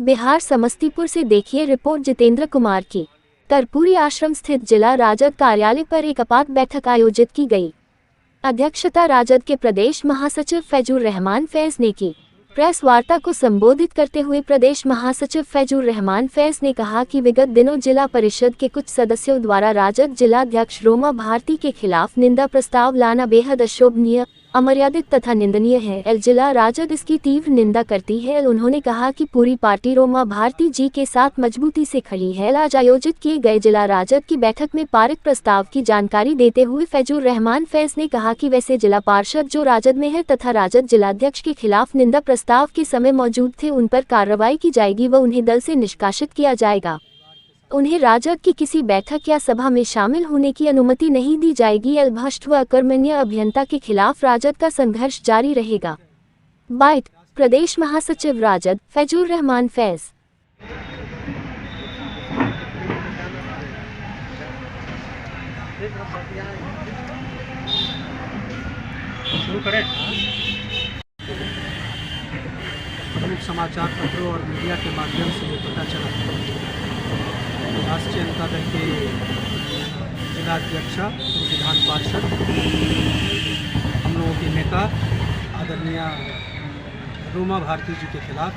बिहार समस्तीपुर से देखिए रिपोर्ट जितेंद्र कुमार की। कर्पूरी आश्रम स्थित जिला राजद कार्यालय पर एक आपात बैठक आयोजित की गई। अध्यक्षता राजद के प्रदेश महासचिव फैजुर रहमान फैज ने की। प्रेस वार्ता को संबोधित करते हुए प्रदेश महासचिव फैजुर रहमान फैज ने कहा कि विगत दिनों जिला परिषद के कुछ सदस्यों द्वारा राजद जिलाध्यक्ष रोमा भारती के खिलाफ निंदा प्रस्ताव लाना बेहद अशोभनीय, अमर्यादित तथा निंदनीय है। जिला राजद इसकी तीव्र निंदा करती है। उन्होंने कहा कि पूरी पार्टी रोमा भारती जी के साथ मजबूती से खड़ी है। आज आयोजित किए गए जिला राजद की बैठक में पारित प्रस्ताव की जानकारी देते हुए फैजुर रहमान फैज ने कहा कि वैसे जिला पार्षद जो राजद में है तथा राजद जिलाध्यक्ष के खिलाफ निंदा प्रस्ताव के समय मौजूद थे, उन पर कार्रवाई की जाएगी व उन्हें दल से निष्कासित किया जाएगा। उन्हें राजद की किसी बैठक या सभा में शामिल होने की अनुमति नहीं दी जाएगी। भ्रष्ट व अकर्मण्य अभियंता के खिलाफ राजद का संघर्ष जारी रहेगा। बाइट प्रदेश महासचिव राजद फैजुर रहमान फैज। शुरू करें। प्रमुख समाचार पत्रों और मीडिया के माध्यम से ये पता चला राष्ट्रीय जनता दल के जिलाध्यक्षा विधान पार्षद हम लोगों के नेता आदरणीय रोमा भारती जी के खिलाफ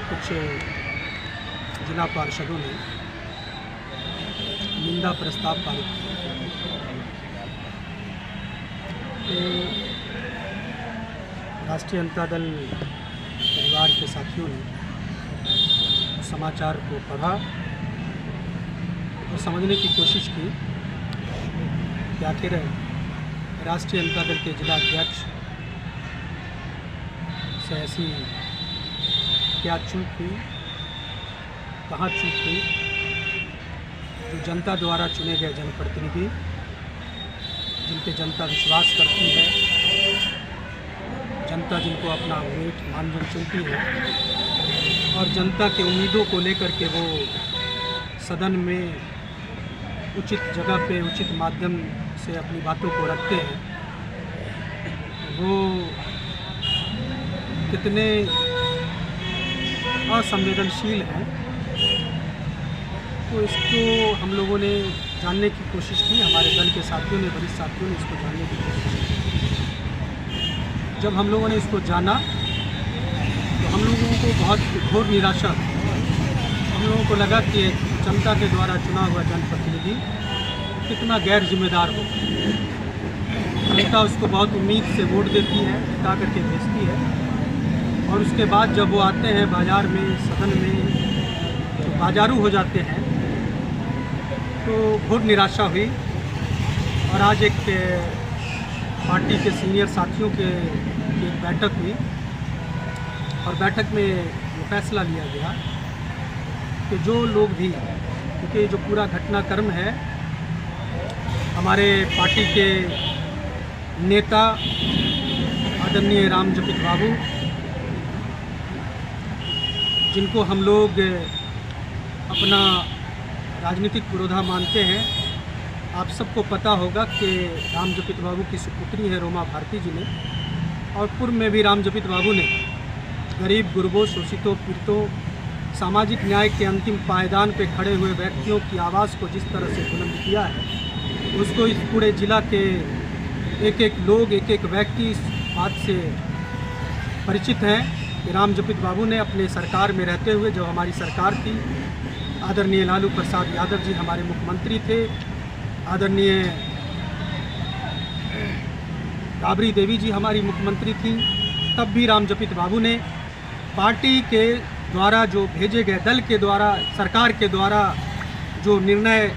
कुछ जिला पार्षदों ने निंदा प्रस्ताव पारित किया। तो राष्ट्रीय जनता दल परिवार के साथियों ने समाचार को पढ़ा और समझने की कोशिश की कि आखिर राष्ट्रीय जनता दल के जिला अध्यक्ष से ऐसी क्या चूक हुई, कहाँ चूक हुई। जो जनता द्वारा चुने गए जनप्रतिनिधि जिन पे जनता विश्वास करती है, जनता जिनको अपना वोट मानजन चुनती है और जनता के उम्मीदों को लेकर के वो सदन में उचित जगह पे उचित माध्यम से अपनी बातों को रखते हैं, वो कितने असंवेदनशील हैं। तो इसको हम लोगों ने जानने की कोशिश की, हमारे दल के साथियों ने, वरिष्ठ साथियों ने इसको जानने की कोशिश की। जब हम लोगों ने इसको जाना तो हम लोगों को बहुत घोर निराशा हुई। हम लोगों को लगा कि जनता के द्वारा चुना हुआ जनप्रतिनिधि कितना गैर जिम्मेदार हो। जनता उसको बहुत उम्मीद से वोट देती है, जिता करके भेजती है और उसके बाद जब वो आते हैं बाज़ार में, सदन में, तो बाजारू हो जाते हैं। तो घोर निराशा हुई और आज एक पार्टी के सीनियर साथियों के एक बैठक हुई और बैठक में ये फैसला लिया गया कि जो लोग भी, क्योंकि जो पूरा घटनाक्रम है हमारे पार्टी के नेता आदरणीय रामजपित बाबू, जिनको हम लोग अपना राजनीतिक पुरोधा मानते हैं, आप सबको पता होगा कि रामजपित बाबू की सुपुत्री है रोमा भारती जी ने, और पूर्व में भी रामजपित बाबू ने गरीब गुरबों, शोषितों, पीड़ितों, सामाजिक न्याय के अंतिम पायदान पे खड़े हुए व्यक्तियों की आवाज़ को जिस तरह से बुलंद किया है, उसको इस पूरे जिला के एक एक लोग, एक एक व्यक्ति इस बात से परिचित हैं कि रामजपित बाबू ने अपने सरकार में रहते हुए, जो हमारी सरकार थी, आदरणीय लालू प्रसाद यादव जी हमारे मुख्यमंत्री थे, आदरणीय राबड़ी देवी जी हमारी मुख्यमंत्री थी, तब भी रामजपित बाबू ने पार्टी के द्वारा जो भेजे गए, दल के द्वारा, सरकार के द्वारा जो निर्णय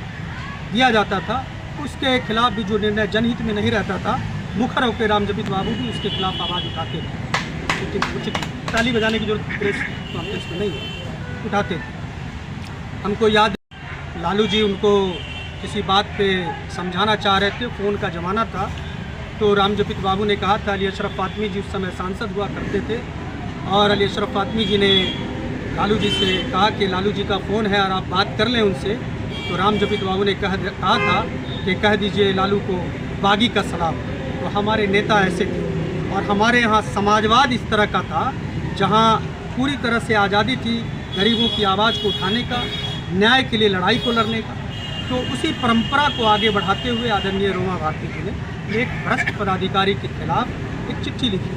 दिया जाता था, उसके खिलाफ भी, जो निर्णय जनहित में नहीं रहता था, मुखर होकर रामजपित बाबू भी उसके खिलाफ आवाज़ उठाते थे। उचित ताली बजाने की जरूरत प्रेस कॉन्फ्रेंस में नहीं है, उठाते थे। हमको याद, लालू जी उनको किसी बात पे समझाना चाह रहे थे, फ़ोन का ज़माना था, तो रामजपित बाबू ने कहा था, अली अशरफ फातमी जी उस समय सांसद हुआ करते थे, और अली अशरफ फातमी जी ने लालू जी से कहा कि लालू जी का फ़ोन है और आप बात कर लें उनसे। तो रामजपित बाबू ने कहा था कि कह दीजिए लालू को बागी का सलाम। तो हमारे नेता ऐसे थे और हमारे यहाँ समाजवाद इस तरह का था जहाँ पूरी तरह से आज़ादी थी गरीबों की आवाज़ को उठाने का, न्याय के लिए लड़ाई को लड़ने का। तो उसी परंपरा को आगे बढ़ाते हुए आदरणीय रोमा भारती जी ने एक भ्रष्ट पदाधिकारी के खिलाफ एक चिट्ठी लिखी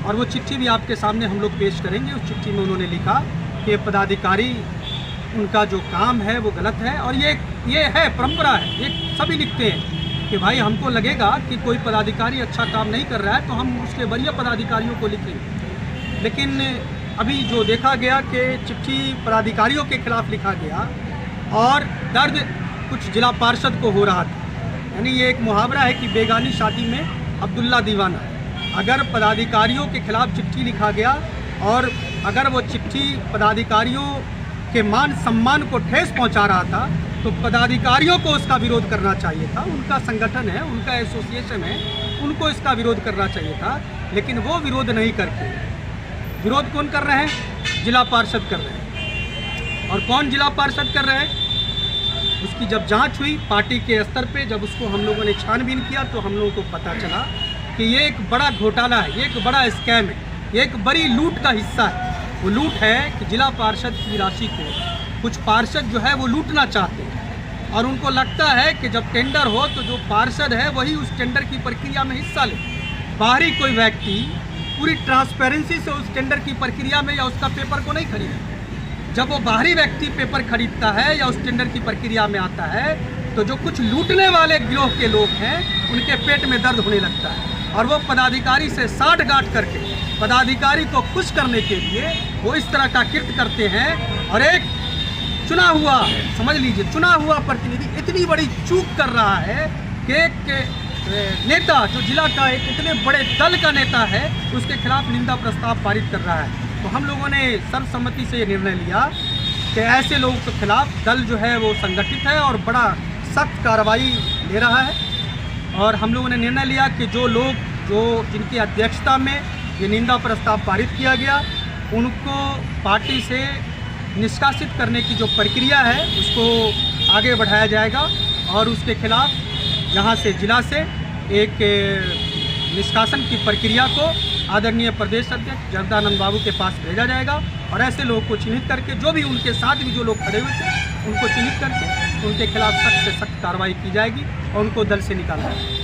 और वो चिट्ठी भी आपके सामने हम लोग पेश करेंगे। उस चिट्ठी में उन्होंने लिखा कि पदाधिकारी उनका जो काम है वो गलत है और ये है परंपरा है, ये सभी लिखते हैं कि भाई हमको लगेगा कि कोई पदाधिकारी अच्छा काम नहीं कर रहा है तो हम उसके वरीय पदाधिकारियों को लिखेंगे। लेकिन अभी जो देखा गया कि चिट्ठी पदाधिकारियों के खिलाफ लिखा गया और दर्द कुछ जिला पार्षद को हो रहा था। यानी ये एक मुहावरा है कि बेगानी शादी में अब्दुल्ला दीवाना। अगर पदाधिकारियों के खिलाफ चिट्ठी लिखा गया और अगर वो चिट्ठी पदाधिकारियों के मान सम्मान को ठेस पहुंचा रहा था तो पदाधिकारियों को उसका विरोध करना चाहिए था। उनका संगठन है, उनका एसोसिएशन है, उनको इसका विरोध करना चाहिए था। लेकिन वो विरोध नहीं करके विरोध कौन कर रहे हैं? जिला पार्षद कर रहे हैं। और कौन जिला पार्षद कर रहे हैं? उसकी जब जांच हुई पार्टी के स्तर पे, जब उसको हम लोगों ने छानबीन किया तो हम लोगों को पता चला कि ये एक बड़ा घोटाला है, ये एक बड़ा स्कैम है, ये एक बड़ी लूट का हिस्सा है। वो लूट है कि जिला पार्षद की राशि को कुछ पार्षद जो है वो लूटना चाहते हैं और उनको लगता है कि जब टेंडर हो तो जो पार्षद है वही उस टेंडर की प्रक्रिया में हिस्सा ले। बाहरी कोई व्यक्ति पूरी ट्रांसपेरेंसी से उस टेंडर की प्रक्रिया में या उसका पेपर को नहीं खरीदे। जब वो बाहरी व्यक्ति पेपर खरीदता है या उस टेंडर की प्रक्रिया में आता है तो जो कुछ लूटने वाले गिरोह के लोग हैं उनके पेट में दर्द होने लगता है और वो पदाधिकारी से साठ-गांठ करके पदाधिकारी को खुश करने के लिए वो इस तरह का कृत्य करते हैं। और एक चुना हुआ, समझ लीजिए, चुना हुआ प्रतिनिधि इतनी बड़ी चूक कर रहा है कि एक नेता जो जिला का एक इतने बड़े दल का नेता है उसके खिलाफ निंदा प्रस्ताव पारित कर रहा है। तो हम लोगों ने सर्वसम्मति से ये निर्णय लिया कि ऐसे लोगों के खिलाफ दल जो है वो संगठित है और बड़ा सख्त कार्रवाई ले रहा है। और हम लोगों ने निर्णय लिया कि जो लोग जिनकी अध्यक्षता में ये निंदा प्रस्ताव पारित किया गया उनको पार्टी से निष्कासित करने की जो प्रक्रिया है उसको आगे बढ़ाया जाएगा और उसके खिलाफ यहाँ से जिला से एक निष्कासन की प्रक्रिया को आदरणीय प्रदेश अध्यक्ष जगदानंद बाबू के पास भेजा जाएगा और ऐसे लोगों को चिन्हित करके जो भी उनके साथ भी जो लोग खड़े हुए थे उनको चिन्हित करके उनके खिलाफ सख्त से सख्त कार्रवाई की जाएगी और उनको दल से निकाला जाएगा।